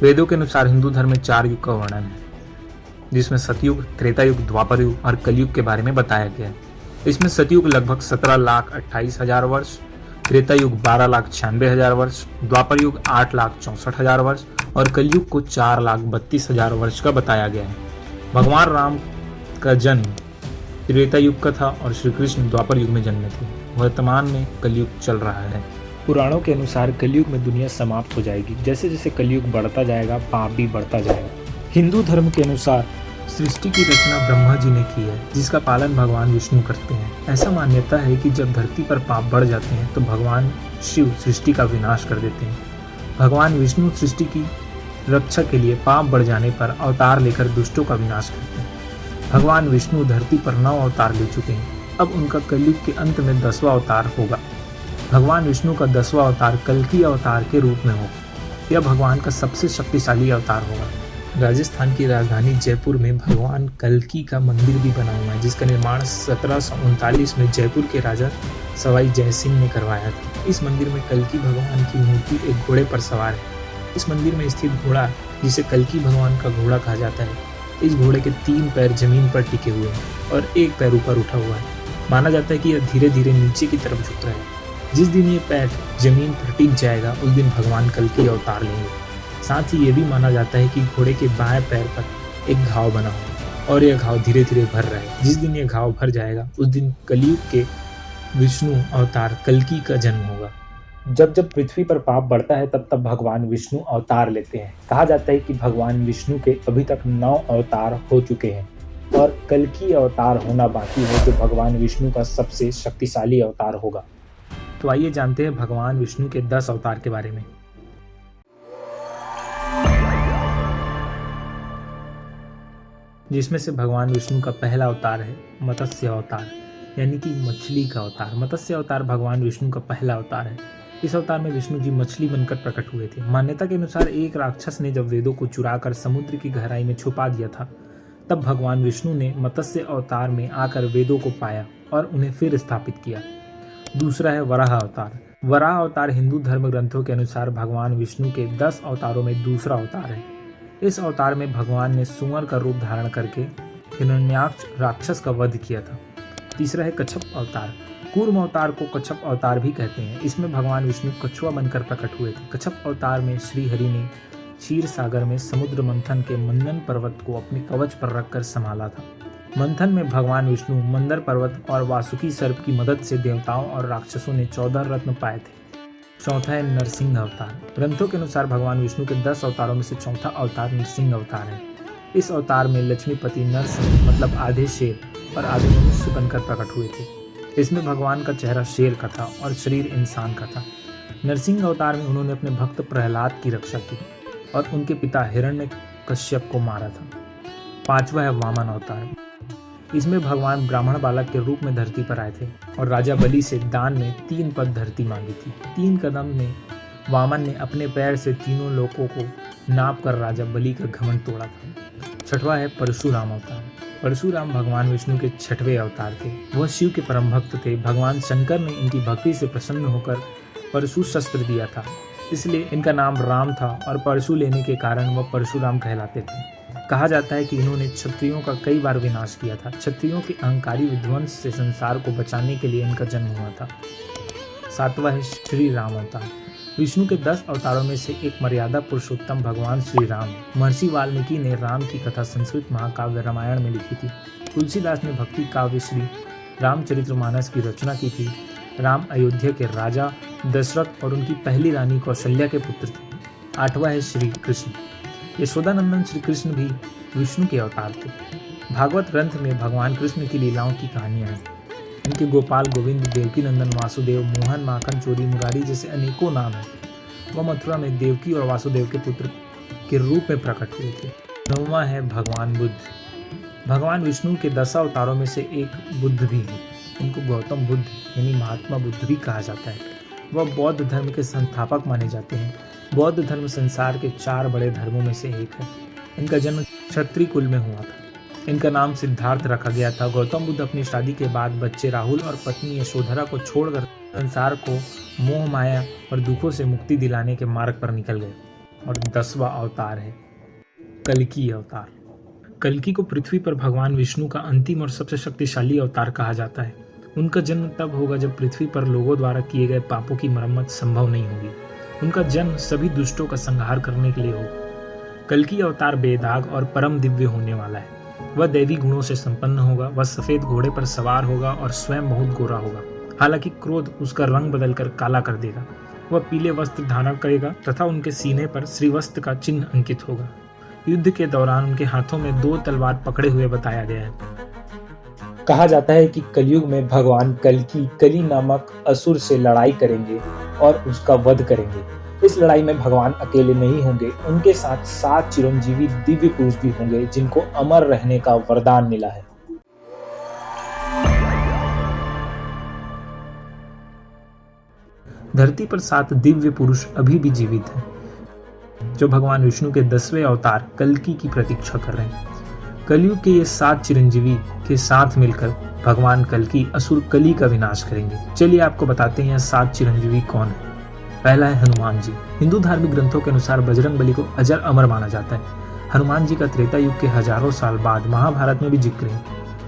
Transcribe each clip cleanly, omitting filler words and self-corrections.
वेदों के अनुसार हिंदू धर्म में 4 युग का वर्णन है, जिसमें सतयुग, त्रेता युग, द्वापर युग और कलयुग के बारे में बताया गया है। इसमें सतयुग लगभग 17,28,000 वर्ष, त्रेता युग 12,96,000 वर्ष, द्वापर युग 8,64,000 वर्ष और कलयुग को 4,32,000 वर्ष का बताया गया है। भगवान राम का जन्म त्रेता युग का था और श्री कृष्ण द्वापर युग में जन्मे थे। वर्तमान में कलयुग चल रहा है। पुराणों के अनुसार कलयुग में दुनिया समाप्त हो जाएगी। जैसे जैसे कलयुग बढ़ता जाएगा, पाप भी बढ़ता जाएगा। हिंदू धर्म के अनुसार सृष्टि की रचना ब्रह्मा जी ने की है, जिसका पालन भगवान विष्णु करते हैं। ऐसा मान्यता है कि जब धरती पर पाप बढ़ जाते हैं तो भगवान शिव सृष्टि का विनाश कर देते हैं। भगवान विष्णु सृष्टि की रक्षा के लिए पाप बढ़ जाने पर अवतार लेकर दुष्टों का विनाश करते हैं। भगवान विष्णु धरती पर 9 अवतार ले चुके हैं। अब उनका कलयुग के अंत में 10वां अवतार होगा। भगवान विष्णु का 10वां अवतार कल्कि अवतार के रूप में होगा। यह भगवान का सबसे शक्तिशाली अवतार होगा। राजस्थान की राजधानी जयपुर में भगवान कल्कि का मंदिर भी बना हुआ है, जिसका निर्माण 1739 में जयपुर के राजा सवाई जयसिंह ने करवाया था। इस मंदिर में कल्कि भगवान की मूर्ति एक घोड़े पर सवार है। इस मंदिर में स्थित घोड़ा, जिसे कल्कि भगवान का घोड़ा कहा जाता है, इस घोड़े के 3 पैर जमीन पर टिके हुए हैं और 1 पैर ऊपर उठा हुआ है। माना जाता है कि यह धीरे धीरे नीचे की तरफ झुक रहा है। जिस दिन ये पैर जमीन पर टिक जाएगा, उस दिन भगवान कल्कि अवतार लेंगे। साथ ही ये भी माना जाता है कि घोड़े के बाएं पैर पर एक घाव बना हुआ है और यह घाव धीरे धीरे भर रहा है। जिस दिन यह घाव भर जाएगा, उस दिन कलयुग के विष्णु अवतार कल्कि का जन्म होगा। जब जब पृथ्वी पर पाप बढ़ता है, तब तब भगवान विष्णु अवतार लेते हैं। कहा जाता है कि भगवान विष्णु के अभी तक 9 अवतार हो चुके हैं और कल्कि अवतार होना बाकी है, जो भगवान विष्णु का सबसे शक्तिशाली अवतार होगा। तो आइए जानते हैं भगवान विष्णु के 10 अवतार के बारे में। जिसमें से भगवान विष्णु का पहला अवतार है मत्स्य अवतार, यानी कि मछली का अवतार। मत्स्य अवतार भगवान विष्णु का पहला अवतार है। इस अवतार में विष्णु जी मछली बनकर प्रकट हुए थे। मान्यता के अनुसार एक राक्षस ने जब वेदों को चुराकर समुद्र की गहराई में छुपा दिया था, तब भगवान विष्णु ने मत्स्य अवतार में आकर वेदों को पाया और उन्हें फिर स्थापित किया। दूसरा है वराह अवतार। वराह अवतार हिंदू धर्म ग्रंथों के अनुसार भगवान विष्णु के 10 अवतारों में दूसरा अवतार है। इस अवतार में भगवान ने सुअर का रूप धारण करके हिरण्याक्ष राक्षस का वध किया था। तीसरा है कच्छप अवतार। कूर्म अवतार को कच्छप अवतार भी कहते हैं। इसमें भगवान विष्णु कछुआ बनकर प्रकट हुए थे। कच्छप अवतार में श्री हरि ने क्षीर सागर में समुद्र मंथन के मंदन पर्वत को अपने कवच पर रखकर संभाला था। मंथन में भगवान विष्णु मंदर पर्वत और वासुकी सर्प की मदद से देवताओं और राक्षसों ने 14 रत्न पाए थे। चौथा है नरसिंह अवतार। ग्रंथों के अनुसार भगवान विष्णु के 10 अवतारों में से चौथा अवतार नरसिंह अवतार है। इस अवतार में लक्ष्मीपति नरसिंह मतलब आधे शेर और आधे मनुष्य बनकर प्रकट हुए थे। इसमें भगवान का चेहरा शेर का था और शरीर इंसान का था। नरसिंह अवतार में उन्होंने अपने भक्त प्रहलाद की रक्षा की और उनके पिता हिरण्यकश्यप को मारा था। पांचवा है वामन अवतार। इसमें भगवान ब्राह्मण बालक के रूप में धरती पर आए थे और राजा बलि से दान में 3 पद धरती मांगी थी। 3 कदम में वामन ने अपने पैर से तीनों लोकों को नाप कर राजा बलि का घमंड तोड़ा था। छठवां है परशुराम अवतार। परशुराम भगवान विष्णु के 6वें अवतार थे। वह शिव के परम भक्त थे। भगवान शंकर ने इनकी भक्ति से प्रसन्न होकर परशु शस्त्र दिया था, इसलिए इनका नाम राम था और परशु लेने के कारण वह परशुराम कहलाते थे। कहा जाता है कि इन्होंने क्षत्रियों का कई बार विनाश किया था। क्षत्रियों के अहंकारी विध्वंस से संसार को बचाने के लिए इनका जन्म हुआ था। 7वां है श्री राम अवतार। विष्णु के 10 अवतारों में से एक मर्यादा पुरुषोत्तम भगवान श्री राम। महर्षि वाल्मीकि ने राम की कथा संस्कृत महाकाव्य रामायण में लिखी थी। तुलसीदास ने भक्ति काव्य श्री रामचरितमानस की रचना की थी। राम अयोध्या के राजा दशरथ और उनकी पहली रानी कौशल्या के पुत्र थे। 8वां है श्री कृष्ण। यशोदानंदन श्री कृष्ण भी विष्णु के अवतार थे। भागवत ग्रंथ में भगवान कृष्ण की लीलाओं की कहानियां हैं। इनके गोपाल, गोविंद, देवकी नंदन, वासुदेव, मोहन, माखन चोरी, मुरारी जैसे अनेकों नाम हैं। वह मथुरा में देवकी और वासुदेव के पुत्र के रूप में प्रकट हुए थे। 9वां है भगवान बुद्ध। भगवान विष्णु के 10 अवतारों में से एक बुद्ध भी है। इनको गौतम बुद्ध यानी महात्मा बुद्ध भी कहा जाता है। वह बौद्ध धर्म के संस्थापक माने जाते हैं। बौद्ध धर्म संसार के 4 बड़े धर्मों में से एक है। इनका जन्म क्षत्रिय कुल में हुआ था। इनका नाम सिद्धार्थ रखा गया था। गौतम बुद्ध अपनी शादी के बाद बच्चे राहुल और पत्नी यशोधरा को छोड़कर संसार को मोह, माया और दुखों से मुक्ति दिलाने के मार्ग पर निकल गए। और 10वां अवतार है कल्कि अवतार। कल्कि को पृथ्वी पर भगवान विष्णु का अंतिम और सबसे शक्तिशाली अवतार कहा जाता है। उनका जन्म तब होगा जब पृथ्वी पर लोगों द्वारा किए गए पापों की मरम्मत संभव नहीं होगी। उनका जन्म सभी दुष्टों का संहार करने के लिए होगा। कल्कि अवतार बेदाग और परम दिव्य होने वाला है। वह दैवी गुणों से संपन्न होगा। वह सफेद घोड़े पर सवार होगा और स्वयं बहुत गोरा होगा। हालांकि क्रोध उसका रंग बदलकर काला कर देगा। वह पीले वस्त्र धारण करेगा तथा उनके सीने पर श्रीवस्त्र का चिन्ह अंकित होगा। युद्ध के दौरान उनके हाथों में 2 तलवार पकड़े हुए बताया गया है। कहा जाता है कि कलयुग में भगवान कल्कि कली नामक असुर से लड़ाई करेंगे और उसका वध करेंगे। इस लड़ाई में भगवान अकेले नहीं होंगे, उनके साथ 7 चिरंजीवी दिव्य पुरुष भी होंगे जिनको अमर रहने का वरदान मिला है। धरती पर 7 दिव्य पुरुष अभी भी जीवित हैं, जो भगवान विष्णु के 10वें अवतार कल्कि की प्रतीक्षा कर रहे हैं। कलयुग के ये 7 चिरंजीवी के साथ मिलकर भगवान कल्कि असुर कली का विनाश करेंगे। चलिए आपको बताते हैं यह 7 चिरंजीवी कौन है। पहला है हनुमान जी। हिंदू धार्मिक ग्रंथों के अनुसार बजरंगबली को अजर अमर माना जाता है। हनुमान जी का त्रेता युग के हजारों साल बाद महाभारत में भी जिक्र है।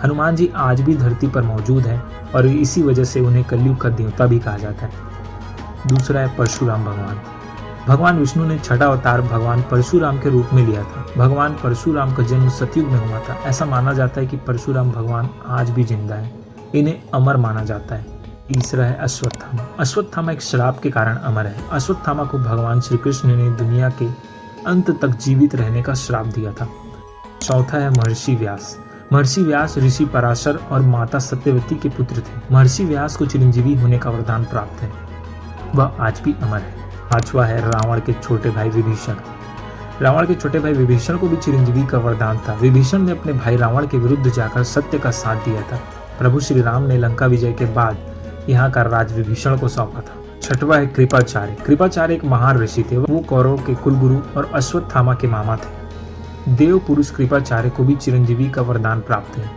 हनुमान जी आज भी धरती पर मौजूद हैं और इसी वजह से उन्हें कलयुग का देवता भी कहा जाता है। दूसरा है परशुराम भगवान। भगवान विष्णु ने छठा अवतार भगवान परशुराम के रूप में लिया था। भगवान परशुराम का जन्म सतयुग में हुआ था। ऐसा माना जाता है कि परशुराम भगवान आज भी जिंदा है। इन्हें अमर माना जाता है। तीसरा है अश्वत्थामा। अश्वत्थामा एक श्राप के कारण अमर है। अश्वत्थामा को भगवान श्री कृष्ण ने दुनिया के अंत तक जीवित रहने का श्राप दिया था। चौथा है महर्षि व्यास। महर्षि व्यास ऋषि पराशर और माता सत्यवती के पुत्र थे। महर्षि व्यास को चिरंजीवी होने का वरदान प्राप्त है। वह आज भी अमर है। पांचवा है रावण के छोटे भाई विभीषण। रावण के छोटे भाई विभीषण को भी चिरंजीवी का वरदान था। विभीषण ने अपने भाई रावण के विरुद्ध जाकर सत्य का साथ दिया था। प्रभु श्री राम ने लंका विजय के बाद यहाँ का राज विभीषण को सौंपा था। छठवा है कृपाचार्य। कृपाचार्य एक महान ऋषि थे। वो कौरव के कुलगुरु और अश्वत्थामा के मामा थे। देव पुरुष कृपाचार्य को भी चिरंजीवी का वरदान प्राप्त है।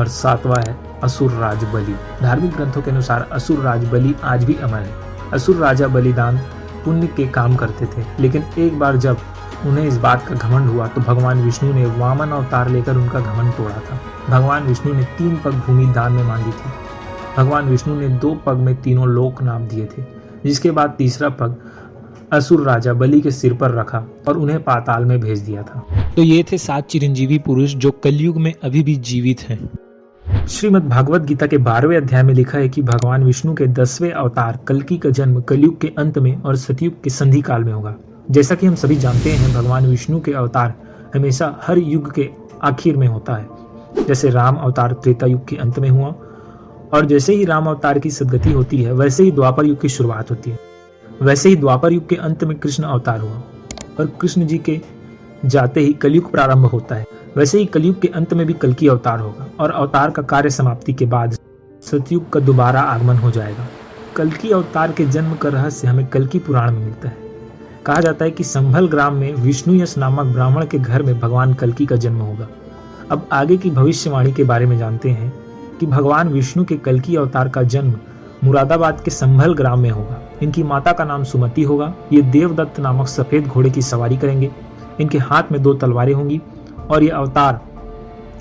और सातवां है असुर राज बलि। धार्मिक ग्रंथों के अनुसार असुर राज बलि आज भी अमर है। असुर राजा बलिदान पुण्य के काम करते थे, लेकिन एक बार जब उन्हें इस बात का घमंड हुआ तो भगवान विष्णु ने वामन अवतार लेकर उनका घमंड तोड़ा था। भगवान विष्णु ने 3 पग भूमि दान में मांगी थी। भगवान विष्णु ने 2 पग में तीनों लोक नाप दिए थे, जिसके बाद तीसरा पग असुर राजा बलि के सिर पर रखा और उन्हें पाताल में भेज दिया था। तो ये थे 7 चिरंजीवी पुरुष जो कलयुग में अभी भी जीवित हैं। श्रीमद् भागवत गीता के 12वें अध्याय में लिखा है कि भगवान विष्णु के 10वें अवतार कल्कि का जन्म कलयुग के अंत में और सतयुग के संधि काल में होगा। जैसा कि हम सभी जानते हैं, भगवान विष्णु के अवतार हमेशा हर युग के आखिर में होता है। जैसे राम अवतार त्रेता युग के अंत में हुआ और जैसे ही राम अवतार की सदगति होती है, वैसे ही द्वापर युग की शुरुआत होती है। वैसे ही द्वापर युग के अंत में कृष्ण अवतार हुआ और कृष्ण जी के जाते ही कलयुग प्रारंभ होता है। वैसे ही कलयुग के अंत में भी कल्कि अवतार होगा और अवतार का कार्य समाप्ति के बाद सतयुग का दोबारा आगमन हो जाएगा। कल्कि अवतार के जन्म का रहस्य हमें कल्कि पुराण में मिलता है। कहा जाता है कि संभल ग्राम में विष्णुयश नामक ब्राह्मण के घर में भगवान कल्कि का जन्म होगा। अब आगे की भविष्यवाणी के बारे में जानते हैं कि भगवान विष्णु के कल्कि अवतार का जन्म मुरादाबाद के संभल ग्राम में होगा। इनकी माता का नाम सुमति होगा। ये देवदत्त नामक सफेद घोड़े की सवारी करेंगे। इनके हाथ में 2 तलवारें होंगी और ये अवतार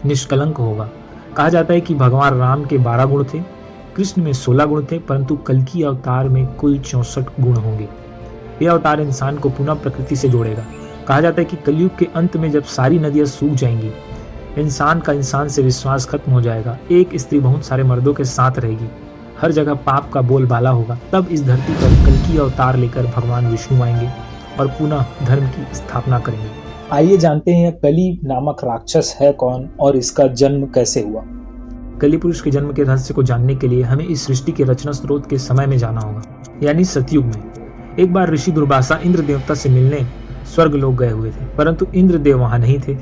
निष्कलंक होगा। कहा जाता है कि भगवान राम के 12 गुण थे, कृष्ण में 16 गुण थे, परंतु कल्कि अवतार में कुल 64 गुण होंगे। यह अवतार इंसान को पुनः प्रकृति से जोड़ेगा। कहा जाता है कि कलयुग के अंत में जब सारी नदियां सूख जाएंगी, इंसान का इंसान से विश्वास खत्म हो जाएगा, एक स्त्री बहुत सारे मर्दों के साथ रहेगी, हर जगह पाप का बोलबाला होगा, तब इस धरती पर कल्कि अवतार लेकर भगवान विष्णु आएंगे और पुनः धर्म की स्थापना करेंगे। आइए जानते हैं कली नामक राक्षस है कौन और इसका जन्म कैसे हुआ। कली पुरुष के जन्म के रहस्य को जानने के लिए हमें इस सृष्टि के रचना स्रोत के समय में जाना होगा, यानी सतयुग में। एक बार ऋषि दुर्वासा इंद्र देवता से मिलने स्वर्ग लोक गए हुए थे, परंतु इंद्रदेव वहां नहीं थे।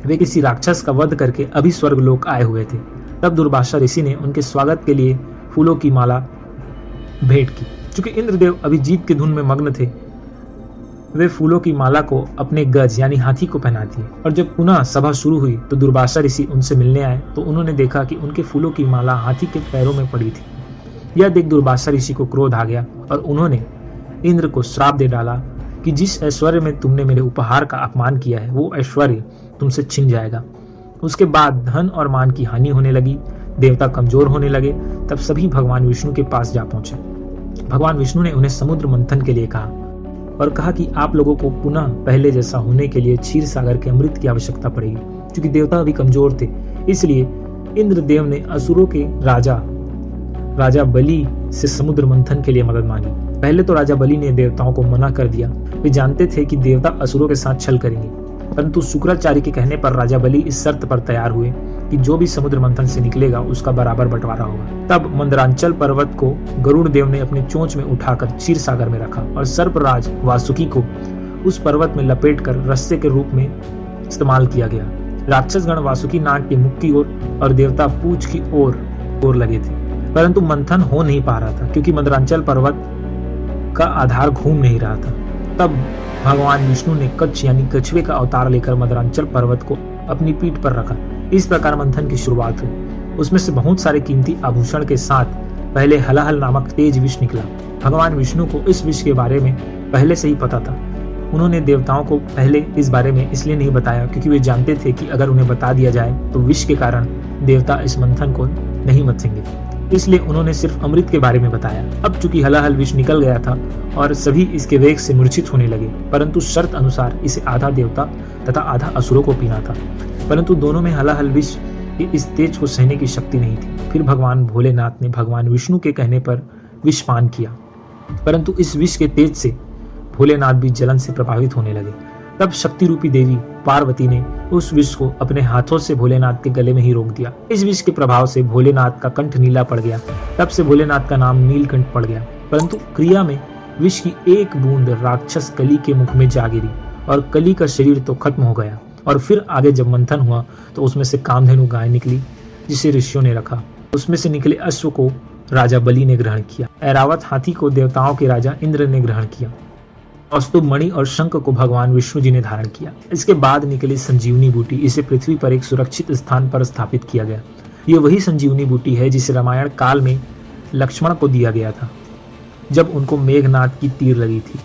वे किसी राक्षस का वध करके अभी स्वर्ग लोक आए हुए थे। तब दुर्वासा ऋषि ने उनके स्वागत के लिए फूलों की माला भेंट की। चूंकि इंद्रदेव अभी जीत के धुन में मग्न थे, वे फूलों की माला को अपने गज यानी हाथी को पहना दिए। और जब पुनः सभा शुरू हुई तो दुर्वासा ऋषि उनसे मिलने आए तो उन्होंने देखा कि उनके फूलों की माला हाथी के पैरों में पड़ी थी। यह देख दुर्वासा ऋषि को क्रोध आ गया और उन्होंने इंद्र को श्राप दे डाला कि जिस ऐश्वर्य में तुमने मेरे उपहार का अपमान किया है वो ऐश्वर्य तुमसे छिन जाएगा। उसके बाद धन और मान की हानि होने लगी, देवता कमजोर होने लगे। तब सभी भगवान विष्णु के पास जा पहुंचे। भगवान विष्णु ने उन्हें समुद्र मंथन के लिए कहा और कहा कि आप लोगों को पुनः पहले जैसा होने के लिए क्षीर सागर के अमृत की आवश्यकता पड़ेगी। क्योंकि देवता अभी कमजोर थे, इसलिए इंद्रदेव ने असुरों के राजा बलि से समुद्र मंथन के लिए मदद मांगी। पहले तो राजा बलि ने देवताओं को मना कर दिया। वे जानते थे कि देवता असुरों के साथ छल करेंगे, परंतु शुक्राचार्य के कहने पर राजा बलि इस शर्त पर तैयार हुए कि जो भी समुद्र मंथन से निकलेगा उसका बराबर बंटवारा होगा। तब मंदरांचल पर्वत को गरुड़ देव ने अपनी चोंच में उठाकर क्षीर सागर में रखा और सर्पराज वासुकी को उस पर्वत में लपेटकर रस्से के रूप में इस्तेमाल किया गया। राक्षसगण वासुकी नाग के मुख की ओर और देवता पूंछ की ओर लगे थे, परंतु मंथन हो नहीं पा रहा था क्योंकि मंदरांचल पर्वत का आधार घूम नहीं रहा था। तब भगवान विष्णु ने कच्छ यानी कछुए का अवतार लेकर मदरांचल पर्वत को अपनी पीठ पर रखा। इस प्रकार मंथन की शुरुआत हुई। उसमें से बहुत सारे कीमती आभूषण के साथ पहले हलाहल नामक तेज विष निकला। भगवान विष्णु को इस विष के बारे में पहले से ही पता था। उन्होंने देवताओं को पहले इस बारे में इसलिए नहीं बताया क्योंकि वे जानते थे कि अगर उन्हें बता दिया जाए तो विष के कारण देवता इस मंथन को नहीं मचेंगे। इसलिए उन्होंने सिर्फ अमृत के बारे में बताया। अब चूंकि हलाहल विष निकल गया था और सभी इसके वेग से मूर्छित होने लगे, परंतु शर्त अनुसार इसे आधा देवता तथा आधा असुरों को पीना था। परंतु दोनों में हलाहल विष की इस तेज को सहने की शक्ति नहीं थी। फिर भगवान भोलेनाथ ने भगवान विष्णु के कहने पर विष पान किया, परंतु इस विष के तेज से भोलेनाथ भी जलन से प्रभावित होने लगे। तब शक्ति रूपी देवी पार्वती ने उस विष को अपने हाथों से भोलेनाथ के गले में ही रोक दिया। इस विष के प्रभाव से भोलेनाथ का कंठ नीला पड़ गया। तब से भोलेनाथ का नाम नीलकंठ पड़ गया। परंतु क्रिया में विष की एक बूंद राक्षस कली के मुख में जा गिरी और कली का शरीर तो खत्म हो गया। और फिर आगे जब मंथन हुआ तो उसमें से कामधेनु गाय निकली जिसे ऋषियों ने रखा। उसमें से निकले अश्व को राजा बलि ने ग्रहण किया। ऐरावत हाथी को देवताओं के राजा इंद्र ने ग्रहण किया। कौस्तुभ मणि और शंख को भगवान विष्णु जी ने धारण किया। इसके बाद निकली संजीवनी बूटी। इसे पृथ्वी पर एक सुरक्षित स्थान पर स्थापित किया गया। ये वही संजीवनी बूटी है जिसे रामायण काल में लक्ष्मण को दिया गया था जब उनको मेघनाद की तीर लगी थी।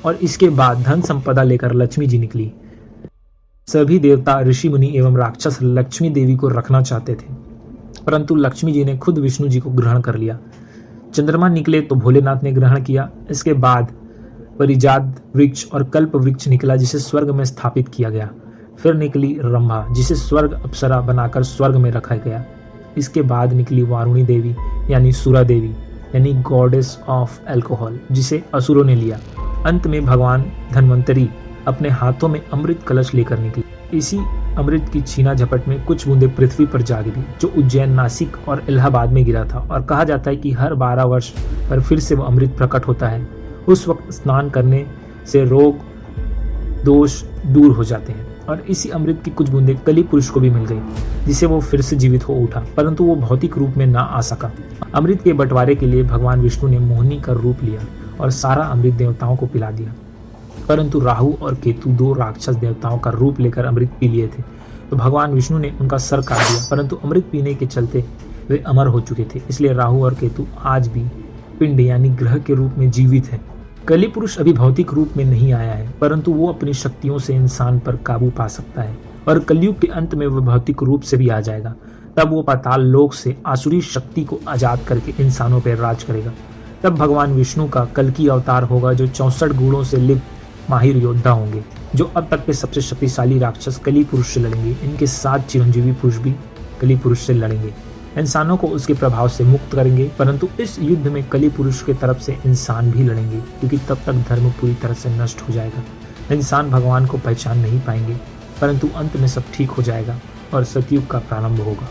और इसके बाद धन संपदा लेकर लक्ष्मी जी निकली। सभी देवता, ऋषि मुनि एवं राक्षस लक्ष्मी देवी को रखना चाहते थे, परंतु लक्ष्मी जी ने खुद विष्णु जी को ग्रहण कर लिया। चंद्रमा निकले तो भोलेनाथ ने ग्रहण किया। इसके बाद परिजात वृक्ष और कल्प वृक्ष निकला जिसे स्वर्ग में स्थापित किया गया। फिर निकली रंभा जिसे स्वर्ग अप्सरा बनाकर स्वर्ग में रखा गया। इसके बाद निकली वारुणी देवी यानी सुरा देवी यानी गॉडेस ऑफ अल्कोहल जिसे असुरों ने लिया। अंत में भगवान धन्वंतरी अपने हाथों में अमृत कलश लेकर निकले। इसी अमृत की छीना झपट में कुछ बूंदे पृथ्वी पर जा गिरी जो उज्जैन, नासिक और इलाहाबाद में गिरा था। और कहा जाता है कि हर 12 वर्ष पर फिर से वो अमृत प्रकट होता है। उस वक्त स्नान करने से रोग दोष दूर हो जाते हैं। और इसी अमृत की कुछ बूंदें कली पुरुष को भी मिल गई जिसे वो फिर से जीवित हो उठा, परंतु वो भौतिक रूप में ना आ सका। अमृत के बंटवारे के लिए भगवान विष्णु ने मोहिनी का रूप लिया और सारा अमृत देवताओं को पिला दिया। परंतु राहु और केतु 2 राक्षस देवताओं का रूप लेकर अमृत पी लिए थे, तो भगवान विष्णु ने उनका सर काट दिया। परंतु अमृत पीने के चलते वे अमर हो चुके थे, इसलिए राहु और केतु आज भी पिंड यानी ग्रह के रूप में जीवित है। कली पुरुष अभी भौतिक रूप में नहीं आया है, परंतु वो अपनी शक्तियों से इंसान पर काबू पा सकता है और कलयुग के अंत में वह भौतिक रूप से भी आ जाएगा। तब वो पाताल लोक से आसुरी शक्ति को आजाद करके इंसानों पर राज करेगा। तब भगवान विष्णु का कल्कि अवतार होगा जो 64 गुणों से लिप्त माहिर योद्धा होंगे, जो अब तक के सबसे शक्तिशाली राक्षस कली पुरुष से लड़ेंगे। इनके साथ चिरंजीवी पुरुष भी कली पुरुष से लड़ेंगे, इंसानों को उसके प्रभाव से मुक्त करेंगे। परंतु इस युद्ध में कली पुरुष के तरफ से इंसान भी लड़ेंगे, क्योंकि तब तक धर्म पूरी तरह से नष्ट हो जाएगा। इंसान भगवान को पहचान नहीं पाएंगे, परंतु अंत में सब ठीक हो जाएगा और सतयुग का प्रारंभ होगा।